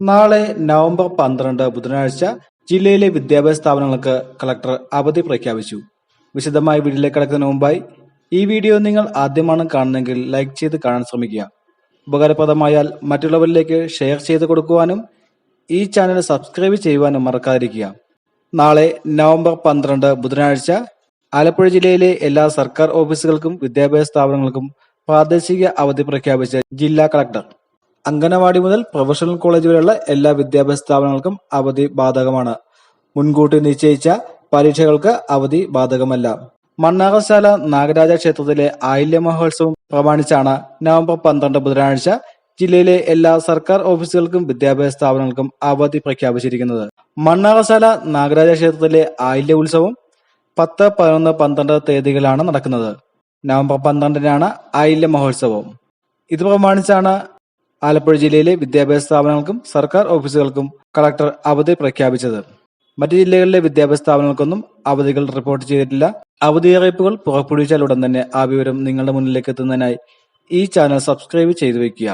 നാളെ നവംബർ 12 ബുധനാഴ്ച ജില്ലയിലെ വിദ്യാഭ്യാസ സ്ഥാപനങ്ങൾക്ക് കളക്ടർ അവധി പ്രഖ്യാപിച്ചു. വിശദമായി വീഡിയോയിലേക്ക് കടക്കുന്നതിന് മുമ്പായി ഈ വീഡിയോ നിങ്ങൾ ആദ്യമാണ് കാണുന്നതെങ്കിൽ ലൈക്ക് ചെയ്ത് കാണാൻ ശ്രമിക്കുക. ഉപകാരപ്രദമായാൽ മറ്റുള്ളവരിലേക്ക് ഷെയർ ചെയ്ത് കൊടുക്കുവാനും ഈ ചാനൽ സബ്സ്ക്രൈബ് ചെയ്യുവാനും മറക്കാതിരിക്കുക. നാളെ നവംബർ 12 ബുധനാഴ്ച ആലപ്പുഴ ജില്ലയിലെ എല്ലാ സർക്കാർ ഓഫീസുകൾക്കും വിദ്യാഭ്യാസ സ്ഥാപനങ്ങൾക്കും പ്രാദേശിക അവധി പ്രഖ്യാപിച്ച ജില്ലാ കളക്ടർ. അംഗനവാടി മുതൽ പ്രൊഫഷണൽ കോളേജ് വരെയുള്ള എല്ലാ വിദ്യാഭ്യാസ സ്ഥാപനങ്ങൾക്കും അവധി ബാധകമാണ്. മുൻകൂട്ടി നിശ്ചയിച്ച പരീക്ഷകൾക്ക് അവധി ബാധകമല്ല. മണ്ണാറശാല നാഗരാജ ക്ഷേത്രത്തിലെ ആയില്യ മഹോത്സവം പ്രമാണിച്ചാണ് നവംബർ 12 ബുധനാഴ്ച ജില്ലയിലെ എല്ലാ സർക്കാർ ഓഫീസുകൾക്കും വിദ്യാഭ്യാസ സ്ഥാപനങ്ങൾക്കും അവധി പ്രഖ്യാപിച്ചിരിക്കുന്നത്. മണ്ണാറശാല നാഗരാജ ക്ഷേത്രത്തിലെ ആയില്യ ഉത്സവം 10, 11, 12 തീയതികളാണ് നടക്കുന്നത്. നവംബർ 12-നാണ് ആയില്യ മഹോത്സവം. ഇത് പ്രമാണിച്ചാണ് ആലപ്പുഴ ജില്ലയിലെ വിദ്യാഭ്യാസ സ്ഥാപനങ്ങൾക്കും സർക്കാർ ഓഫീസുകൾക്കും കളക്ടർ അവധി പ്രഖ്യാപിച്ചത്. മറ്റു ജില്ലകളിലെ വിദ്യാഭ്യാസ സ്ഥാപനങ്ങൾക്കൊന്നും അവധികൾ റിപ്പോർട്ട് ചെയ്തിട്ടില്ല. അവധി അറിയിപ്പുകൾ പുറപ്പെടുവിച്ചാൽ ഉടൻ തന്നെ ആ വിവരം നിങ്ങളുടെ മുന്നിലേക്ക് എത്തുന്നതിനായി ഈ ചാനൽ സബ്സ്ക്രൈബ് ചെയ്തു വയ്ക്കുക.